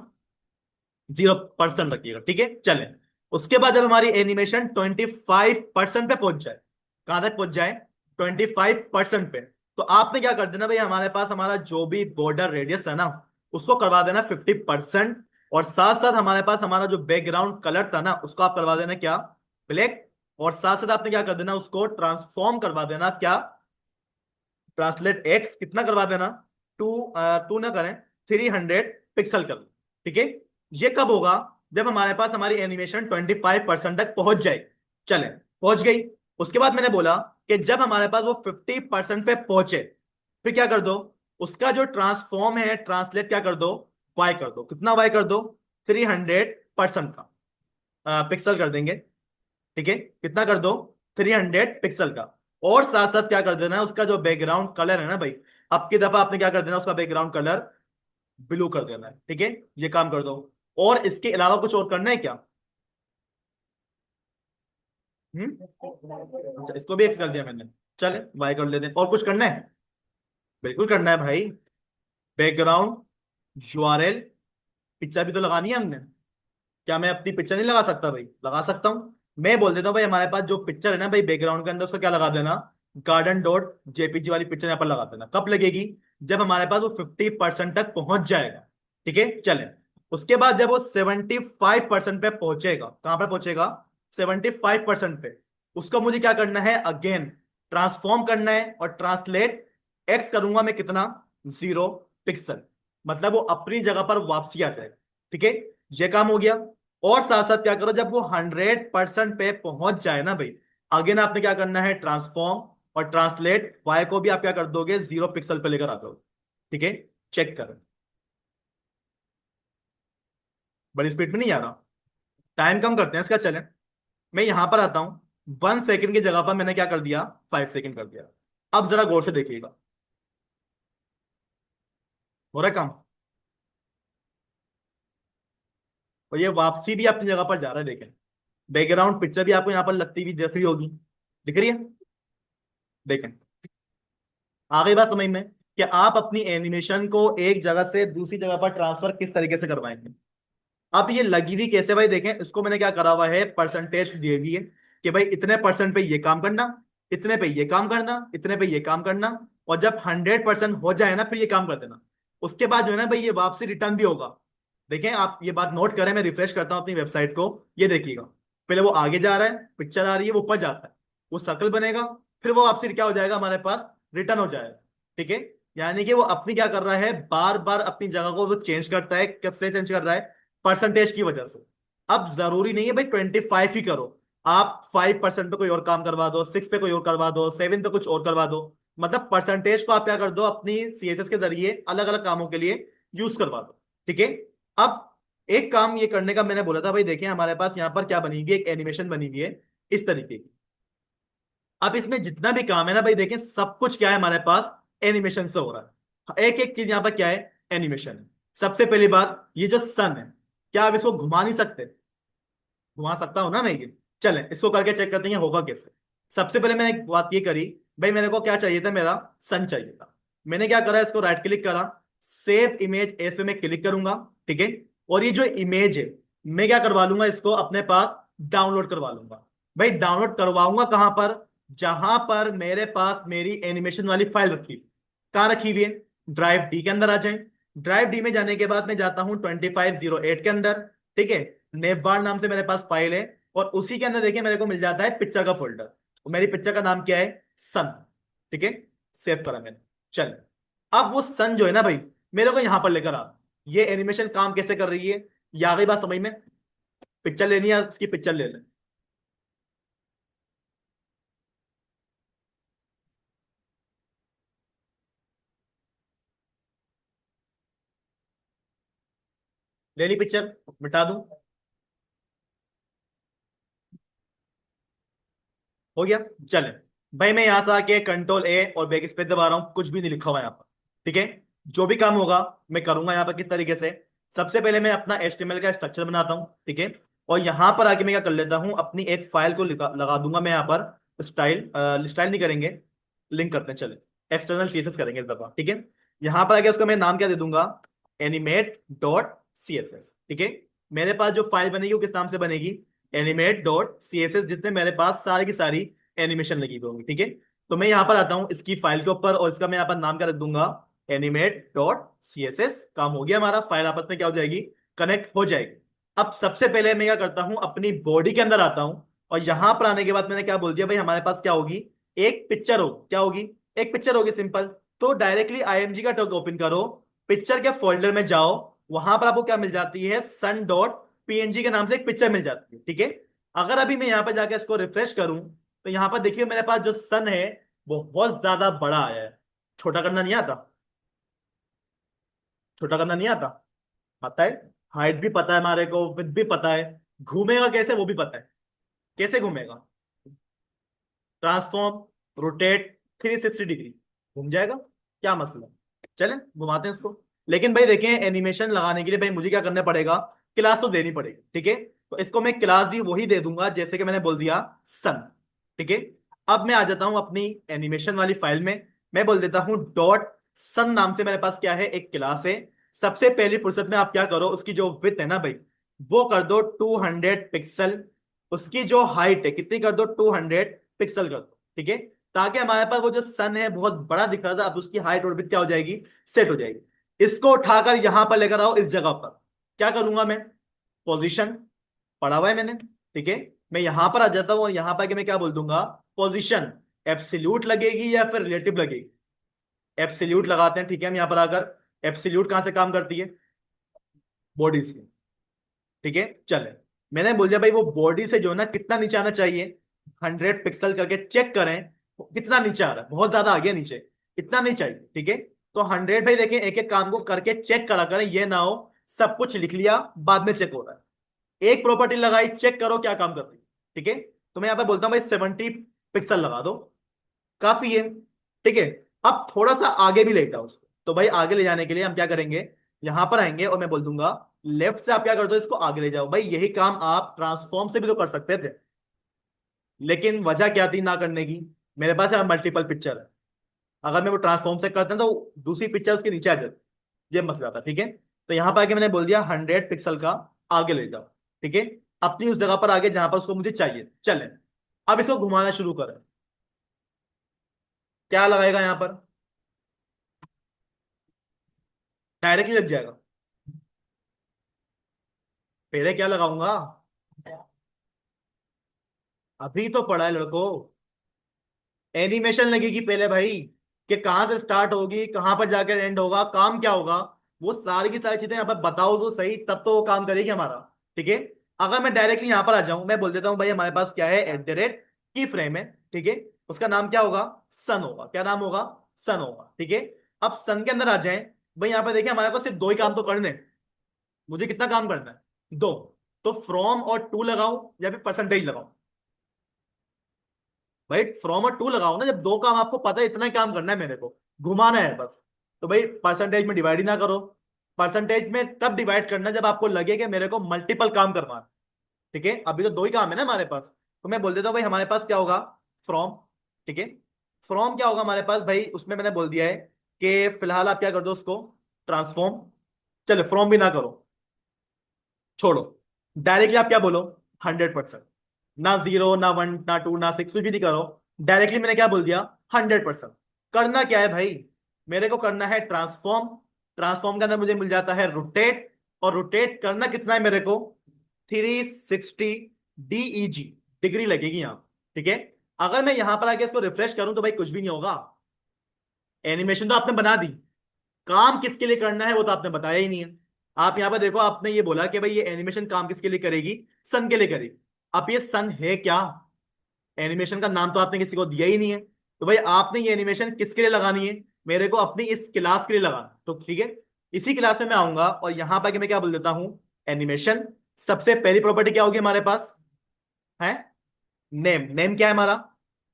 0% रखिएगा। ठीक है। चले, उसके बाद जब हमारी एनिमेशन 25% पे पहुंच जाए, कहां तक पहुंच जाए? 25% पे। तो आपने क्या कर देना भाई, हमारे पास हमारा जो भी बॉर्डर रेडियस है ना, उसको करवा देना 50%। और साथ साथ हमारे पास हमारा जो बैकग्राउंड कलर था ना, उसको आप करवा देना क्या? ब्लैक। और साथ साथ आपने क्या कर देना, उसको ट्रांसफॉर्म करवा देना क्या? ट्रांसलेट एक्स कितना करवा देना? टू, टू ना करें, 300 पिक्सल कर। ठीक है। ये कब होगा? जब हमारे पास हमारी एनिमेशन 25% तक पहुंच जाए। चले, पहुंच गई। उसके बाद मैंने बोला कि जब हमारे पास वो 50% पे पहुंचे, फिर क्या कर दो? उसका जो ट्रांसफॉर्म है, ट्रांसलेट क्या कर दो? वाई कर दो। कितना वाई कर दो? 300% का पिक्सल कर देंगे। ठीक है। कितना कर दो? 300 पिक्सल का। और साथ साथ क्या कर देना है, उसका जो बैकग्राउंड कलर है ना भाई, अब की दफा आपने क्या कर देना, उसका बैकग्राउंड कलर ब्लू कर देना है। ठीक है। ये काम कर दो। और इसके अलावा कुछ और करना है क्या? अच्छा, इसको भी एक्स कर दिया मैंने। चले, वाई कर लेते हैं। और कुछ करना है? बिल्कुल करना है भाई। बैकग्राउंड यूआरएल, पिक्चर भी तो लगानी है हमने। क्या मैं अपनी पिक्चर नहीं लगा सकता भाई? लगा सकता हूँ। मैं बोल देता हूँ भाई, हमारे पास जो पिक्चर है ना भाई, बैकग्राउंड के अंदर उसको क्या लगा देना? garden.jpg वाली पिक्चर यहाँ पर लगा देना। कब लगेगी? जब हमारे पास वो 50% तक पहुंच जाएगा। ठीक है। चले, उसके बाद जब वो 75% पे पहुंचेगा, कहां पर पहुंचेगा? 75% पे। उसको मुझे क्या करना है, अगेन ट्रांसफॉर्म करना है, और ट्रांसलेट एक्स करूंगा मैं कितना, 0 पिक्सल, मतलब वो अपनी जगह पर वापसी आ जाए। ठीक है, ये काम हो गया। और साथ साथ क्या करो, जब वो 100% पे पहुंच जाए ना भाई, अगेन आपने क्या करना है, ट्रांसफॉर्म और ट्रांसलेट वाई को भी आप क्या कर दोगे, 0 पिक्सल पे लेकर आ दो। ठीक है, चेक करो, बड़ी स्पीड में नहीं आ रहा, टाइम कम करते हैं इसका, चलें। मैं यहां पर आता हूं, 1 सेकंड की जगह पर मैंने क्या कर दिया, 5 सेकंड कर दिया। अब जरा गौर से देखिएगा, हो रहा है काम। और ये वापसी भी अपनी जगह पर जा रहा है, देखें। बैकग्राउंड पिक्चर भी आपको यहाँ पर लगती हुई दिख रही होगी, दिख रही है, देखें। आ गई बात समझ में कि आप अपनी एनिमेशन को एक जगह से दूसरी जगह पर ट्रांसफर किस तरीके से करवाएंगे। अब ये लगी हुई कैसे भाई, देखें, इसको मैंने क्या करा हुआ है, परसेंटेज दी हुई है कि भाई इतने परसेंट पे ये काम करना, इतने पे ये काम करना, इतने पे ये काम करना, और जब 100% हो जाए ना, फिर ये काम कर देना। उसके बाद जो है ना भाई, ये वापसी रिटर्न भी होगा। देखें, आप ये बात नोट करें, मैं रिफ्रेश करता हूं अपनी वेबसाइट को, ये देखिएगा। पहले वो आगे जा रहा है, पिक्चर आ रही है, वो ऊपर जाता है, वो सर्कल बनेगा, फिर वो वापसी क्या हो जाएगा हमारे पास, रिटर्न हो जाएगा। ठीक है, यानी कि वो अपनी क्या कर रहा है, बार बार अपनी जगह को वो चेंज करता है। कब से चेंज कर रहा है, परसेंटेज की वजह से। अब जरूरी नहीं है भाई 25 ही करो, आप 5% पे कोई और काम करवा दो, 6 पे कोई और करवा दो, 7 पे कुछ और करवा दो। मतलब परसेंटेज को आप क्या कर दो, अपनी सीएसएस के जरिए अलग अलग कामों के लिए यूज करवा दो। ठीक है, अब एक काम ये करने का मैंने बोला था भाई, देखिए हमारे पास यहाँ पर क्या बनी हुई है, एक एनिमेशन बनी हुई है इस तरीके की। अब इसमें जितना भी काम है ना भाई, देखें सब कुछ क्या है हमारे पास, एनिमेशन से हो रहा है। एक एक चीज यहाँ पर क्या है, एनिमेशन है। सबसे पहली बात, ये जो सन है, क्या आप इसको घुमा नहीं सकते, घुमा सकता हूं ना मैं ये। चलें इसको करके चेक करते हैं होगा कैसे। सबसे पहले मैंने एक बात ये करी, भाई मेरे को क्या चाहिए था, मेरा सन चाहिए था। मैंने क्या करा, इसको राइट क्लिक करा, सेव इमेज एज पे मैं क्लिक करूंगा। ठीक है, और ये जो इमेज है, मैं क्या करवा लूंगा, इसको अपने पास डाउनलोड करवा लूंगा। भाई डाउनलोड करवाऊंगा कहां पर, जहां पर मेरे पास मेरी एनिमेशन वाली फाइल रखी, कहां रखी हुई है, ड्राइव डी के अंदर आ जाए। ड्राइव डी में जाने के बाद मैं जाता हूं 2508 के अंदर। ठीक है, नेवबार नाम से मेरे पास फाइल है, और उसी के अंदर देखिए मेरे को मिल जाता है पिक्चर का फोल्डर, और मेरी पिक्चर का नाम क्या है, सन। ठीक है, सेव करा मैंने। चल, अब वो सन जो है ना भाई, मेरे को यहां पर लेकर आ, ये एनिमेशन काम कैसे कर रही है, ये आ गई बात समझ में। पिक्चर लेनी है, उसकी पिक्चर ले ले। ले ली पिक्चर, मिटा दूं, हो गया। चले भाई, मैं यहां से आके कंट्रोल ए और बैक स्पेस दबा रहा हूं, कुछ भी नहीं लिखा हुआ यहाँ पर। ठीक है, जो भी काम होगा मैं करूंगा यहाँ पर किस तरीके से। सबसे पहले मैं अपना एचटीएमएल का स्ट्रक्चर बनाता हूँ। ठीक है, और यहां पर आके मैं क्या कर लेता हूँ, अपनी एक फाइल को लगा दूंगा मैं यहाँ पर, स्टाइल स्टाइल नहीं करेंगे, लिंक करते हैं, चले एक्सटर्नल सीएसएस करेंगे इस दफा। ठीक है, यहां पर आके उसका मैं नाम क्या दे दूंगा, एनिमेट.css। ठीक है, मेरे पास जो फाइल बनेगी वो किस नाम से बनेगी, एनिमेट.css, जिसमें मेरे पास सारी की सारी एनिमेशन लगी हुई होंगी। ठीक है, तो मैं यहाँ पर आता हूँ इसकी फाइल के ऊपर, और इसका मैं यहाँ पर नाम क्या रख दूंगा, एनिमेट.css। काम हो गया हमारा, फाइल आपस में क्या हो जाएगी, कनेक्ट हो जाएगी। अब सबसे पहले मैं क्या करता हूँ, अपनी बॉडी के अंदर आता हूँ, और यहां पर आने के बाद मैंने क्या बोल दिया भाई, हमारे पास क्या होगी, एक पिक्चर हो, क्या होगी, एक पिक्चर होगी, सिंपल। तो डायरेक्टली आईएमजी का टॉक ओपन करो, पिक्चर के फोल्डर में जाओ, वहां पर आपको क्या मिल जाती है, सन.png के नाम से एक पिक्चर मिल जाती है। ठीक है, अगर अभी मैं यहाँ पर जाकर इसको रिफ्रेश करूं, तो यहाँ पर देखिए मेरे पास जो सन है वो बहुत ज्यादा बड़ा आया है। छोटा करना नहीं आता, छोटा करना नहीं आता, आता है। हाइट भी पता है हमारे को, विड्थ भी पता है, घूमेगा कैसे वो भी पता है, कैसे घूमेगा, ट्रांसफॉर्म, रोटेट, 360 डिग्री, घूम जाएगा, क्या मसला है। चलें घुमाते हैं इसको। लेकिन भाई देखें, एनिमेशन लगाने के लिए भाई मुझे क्या करना पड़ेगा, क्लास तो देनी पड़ेगी। ठीक है, तो इसको मैं क्लास भी वही दे दूंगा जैसे कि मैंने बोल दिया, सन। ठीक है, अब मैं आ जाता हूं अपनी एनिमेशन वाली फाइल में, मैं बोल देता हूं डॉट सन नाम से मेरे पास क्या है, एक क्लास है। सबसे पहली फुर्सत में आप क्या करो, उसकी जो विड्थ है ना भाई, वो कर दो 200 पिक्सल। उसकी जो हाइट है कितनी कर दो, 200 पिक्सल कर दो। ठीक है, ताकि हमारे पास वो जो सन है बहुत बड़ा दिख रहा था, अब उसकी हाइट और विड्थ क्या हो जाएगी, सेट हो जाएगी। इसको उठाकर यहां पर लेकर आओ, इस जगह पर क्या करूंगा मैं, पोजीशन पढ़ा हुआ है मैंने। ठीक है, मैं यहां पर आ जाता हूँ और यहां पर आके मैं क्या बोल दूंगा, पोजीशन एब्सोल्यूट लगेगी या फिर रिलेटिव लगेगी। एब्सोल्यूट लगाते हैं, ठीक है। हम यहां पर आकर एब्सोल्यूट कहां से काम करती है, बॉडी से, ठीक है। चले, मैंने बोल दिया भाई वो बॉडी से जो है ना कितना नीचे आना चाहिए, 100 पिक्सल करके चेक करें कितना नीचे आ रहा है, बहुत ज्यादा आ गया नीचे, इतना नहीं चाहिए, ठीक है। तो 100 भाई देखिए, एक एक काम को करके चेक करा करें, ये ना हो सब कुछ लिख लिया बाद में चेक हो रहा है। एक प्रॉपर्टी लगाई, चेक करो क्या काम कर रही है, ठीक है। तो मैं यहाँ पे बोलता हूँ भाई 70 पिक्सल लगा दो, काफी है, ठीक है। अब थोड़ा सा आगे भी ले जाओ उसको, तो भाई आगे ले जाने के लिए हम क्या करेंगे, यहां पर आएंगे और मैं बोल दूंगा लेफ्ट से आप क्या कर दो, इसको आगे ले जाओ। भाई यही काम आप ट्रांसफॉर्म से भी तो कर सकते थे, लेकिन वजह क्या थी ना करने की, मेरे पास है मल्टीपल पिक्चर है। अगर मैं वो ट्रांसफॉर्म से करता तो दूसरी पिक्चर उसके नीचे आ जाती, ये मसला था, ठीक है। तो यहां पर आके मैंने बोल दिया 100 पिक्सल का आगे ले जाओ, ठीक है। अपनी उस जगह पर आगे जहां पर उसको मुझे चाहिए, चले। अब इसको घुमाना शुरू करें, क्या लगाएगा यहां पर, डायरेक्टली लग जाएगा। पहले क्या लगाऊंगा, अभी तो पढ़ा है लड़कों, एनिमेशन लगेगी पहले भाई, कि कहां से स्टार्ट होगी कहां पर जाकर एंड होगा, काम क्या होगा, वो सारी की सारी चीजें यहाँ पर बताओ तो सही, तब तो वो काम करेगी हमारा, ठीक है। अगर मैं डायरेक्टली यहां पर आ जाऊं, मैं बोल देता हूं भाई हमारे पास क्या है, @ की फ्रेम है, ठीक है। उसका नाम क्या होगा, सन होगा, क्या नाम होगा, सन होगा, ठीक है। अब सन के अंदर आ जाए, भाई यहाँ पर देखिए हमारे पास सिर्फ दो ही काम तो करने हैं। मुझे कितना काम करना है, दो। तो फ्रॉम और टू लगाओ या फिर परसेंटेज लगाओ, भाई फ्रॉम और टू लगाओ ना, जब दो काम आपको पता है इतना ही काम करना है मेरे को, घुमाना है बस। तो भाई परसेंटेज में डिवाइड ही ना करो, परसेंटेज में तब डिवाइड करना जब आपको लगे कि मेरे को मल्टीपल काम करवाना, ठीक है। अभी तो दो ही काम है ना हमारे पास, तो मैं बोल देता हूँ भाई हमारे पास क्या होगा, फ्रॉम, ठीक है। फ्रॉम क्या होगा हमारे पास भाई, उसमें मैंने बोल दिया है कि फिलहाल आप क्या कर दो उसको, ट्रांसफॉर्म। चलो फ्रॉम भी ना करो, छोड़ो, डायरेक्टली आप क्या बोलो, 100%। ना जीरो ना वन ना टू ना सिक्स, कुछ भी नहीं करो, डायरेक्टली मैंने क्या बोल दिया, 100%। करना क्या है भाई, मेरे को करना है ट्रांसफॉर्म, ट्रांसफॉर्म के अंदर मुझे मिल जाता है रोटेट, और रोटेट करना कितना है मेरे को, 360 DEG, डिग्री लगेगी यहाँ, ठीक है। अगर मैं यहां पर आके इसको रिफ्रेश करूं तो भाई कुछ भी नहीं होगा, एनिमेशन तो आपने बना दी, काम किसके लिए करना है वो तो आपने बताया ही नहीं है। आप यहां पर देखो, आपने ये बोला कि भाई ये एनिमेशन काम किसके लिए करेगी, सन के लिए करेगी। अब ये सन है क्या, एनिमेशन का नाम तो आपने किसी को दिया ही नहीं है, तो भाई आपने ये एनिमेशन किसके लिए लगानी है, मेरे को अपनी इस क्लास के लिए लगाना, तो ठीक है। इसी क्लास में मैं आऊंगा और यहां पर मैं क्या बोल देता हूं, एनिमेशन। सबसे पहली प्रॉपर्टी क्या होगी हमारे पास है, नेम। नेम क्या है हमारा,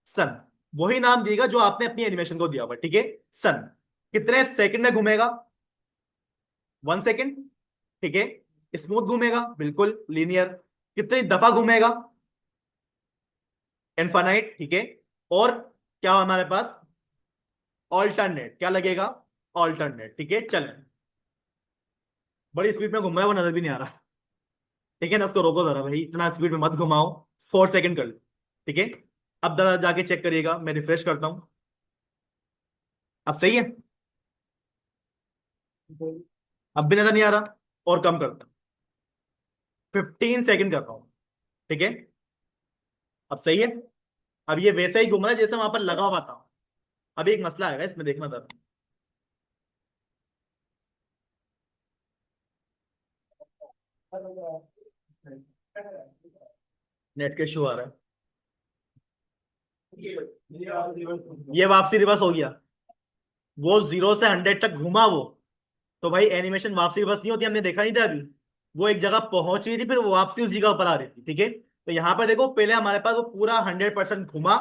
सन। वही नाम दिएगा जो आपने अपनी एनिमेशन को दिया हुआ, ठीक है। सन कितने सेकंड में घूमेगा, 1 सेकंड, ठीक है। स्मूथ घूमेगा, बिल्कुल लीनियर। कितनी दफा घूमेगा, इनफाइनाइट, ठीक है। और क्या हो हमारे पास, ऑल्टरनेट, क्या लगेगा, ऑल्टरनेट, ठीक है। चलें, बड़ी स्पीड में घूम रहा है वो नजर भी नहीं आ रहा, ठीक है ना। उसको रोको जरा भाई, इतना स्पीड में मत घुमाओ, 4 सेकंड कर लो, ठीक है। अब जरा जाके चेक करिएगा, मैं रिफ्रेश करता हूं, अब सही है, अब भी नजर नहीं आ रहा, और कम करता हूं, 15 सेकंड कर रहा हूं, ठीक है। अब सही है, अब ये वैसे ही घूम रहा है जैसे वहां पर लगा हुआ था। अभी एक मसला आएगा इसमें, देखना जरा, नेट के इशू आ रहा है, ये वापसी रिवर्स हो गया, वो 0 से 100 तक घुमा वो, तो भाई एनिमेशन वापसी रिवर्स नहीं होती, हमने देखा नहीं था अभी, वो एक जगह पहुंच रही थी फिर वो वापसी उस जगह पर आ रही थी, ठीक है। तो यहां पर देखो, पहले हमारे पास वो पूरा 100% घुमा,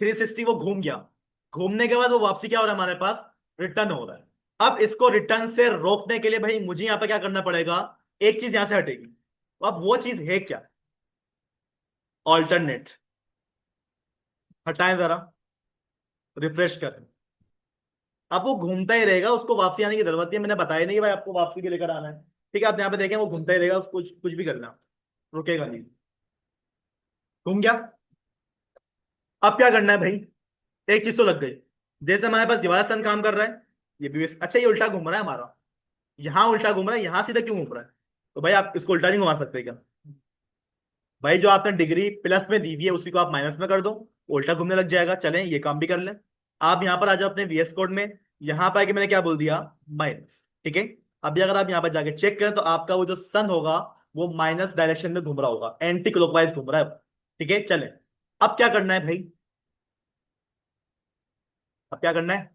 360 वो घूम गया, घूमने के बाद वो वापसी क्या हो रहा है हमारे पास, रिटर्न हो रहा है। अब इसको रिटर्न से रोकने के लिए भाई मुझे यहां पर क्या करना पड़ेगा, एक चीज यहां से हटेगी, तो अब वो चीज है क्या, ऑल्टरनेट। हटाएं जरा, रिफ्रेश करें, अब वो घूमता ही रहेगा, उसको वापसी आने की जरूरत है, मैंने बताया नहीं कि भाई आपको वापसी भी लेकर आना है, ठीक है। आप यहाँ पे देखें वो घूमता ही रहेगा, उसको कुछ कुछ भी करना, रुकेगा नहीं, घूम गया। अब क्या करना है भाई, एक चीज तो लग गई, जैसे हमारे पास दीवार सन काम कर रहा है, ये भी अच्छा, ये उल्टा घूम रहा है हमारा, यहाँ उल्टा घूम रहा है, यहाँ सीधा क्यों घूम रहा है, तो भाई आप इसको उल्टा नहीं घुमा सकते क्या, भाई जो आपने डिग्री प्लस में दी हुई है उसी को आप माइनस में कर दो, उल्टा घूमने लग जाएगा। चलें ये काम भी कर लें। आप यहाँ पर आ जाओ अपने VS कोड में। यहाँ पर आके मैंने क्या बोल दिया, माइनस, ठीक है। अभी अगर आप यहाँ पर जाके चेक करें तो आपका वो जो सन होगा वो माइनस डायरेक्शन में घूम रहा होगा, एंटी क्लॉकवाइज घूम रहा है वो। ठीक है चलें। अब क्या करना है भाई, अब क्या करना है,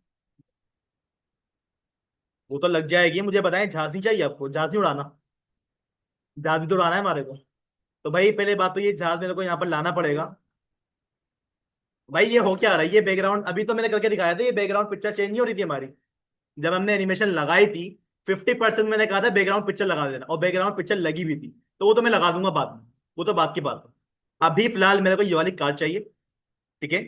वो तो लग जाएगी, मुझे बताएं झांसी चाहिए आपको, झांसी उड़ाना, झांसी तो उड़ाना है हमारे को। तो भाई पहले बात तो ये जहाज मेरे को यहाँ पर लाना पड़ेगा। भाई ये हो क्या रहा है, ये बैकग्राउंड अभी तो मैंने करके दिखाया था, ये बैकग्राउंड पिक्चर चेंज नहीं हो रही थी हमारी जब हमने एनिमेशन लगाई थी। 50% मैंने कहा था बैकग्राउंड पिक्चर लगा देना, और बैकग्राउंड पिक्चर लगी भी थी। तो वो तो मैं लगा दूंगा बाद में, वो तो बात की बात है। अभी फिलहाल मेरे को ये वाली कार चाहिए, ठीक है।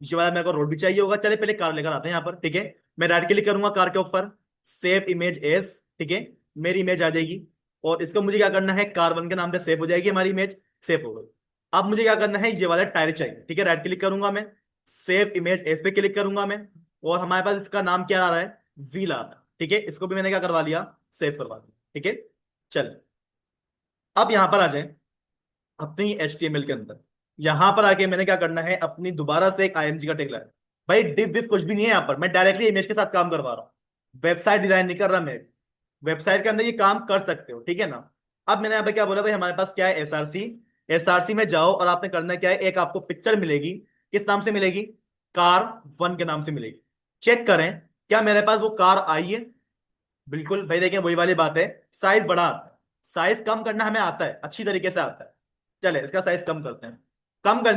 ये वाला मेरे को रोड भी चाहिए होगा। चले पहले कार लेकर आते हैं यहाँ पर, ठीक है। मैं राइट क्लिक करूंगा कार के ऊपर, सेव इमेज एज, ठीक है। मेरी इमेज आ जाएगी। और इसको मुझे क्या करना है, कार 1 के नाम पे सेव हो जाएगी हमारी इमेज, सेव हो गई। अब मुझे क्या करना है, ये वाला टायर चाहिए, ठीक है। राइट क्लिक करूंगा मैं, सेव इमेज एज पे क्लिक करूंगा मैं। और हमारे पास इसका नाम क्या आ रहा है, व्हील आ रहा है, ठीक है। इसको भी मैंने क्या करवा लिया, सेव करवा दिया, ठीक है। चल अब यहां पर आ जाए अपनी HTML के अंदर। यहां पर आके मैंने क्या करना है, अपनी दोबारा से एक IMG का टैग लाया। भाई डिव विव कुछ भी नहीं है यहाँ पर, मैं डायरेक्टली इमेज के साथ काम करवा रहा हूँ, वेबसाइट डिजाइन नहीं कर रहा मैं। वेबसाइट के अंदर ये काम कर सकते हो, ठीक है ना। अब मैंने यहाँ पे क्या बोला, भाई हमारे पास क्या है, SRC। SRC में जाओ और आपने करना क्या है, एक आपको पिक्चर मिलेगी, किस नाम से मिलेगी, कार 1 के नाम से मिलेगी। चेक करें क्या मेरे पास वो कार आई है। बिल्कुल भाई, देखें वही वाली बात है, साइज बड़ा आता है। साइज कम करना हमें आता है, अच्छी तरीके से आता है। चले इसका साइज कम करते हैं। कम करने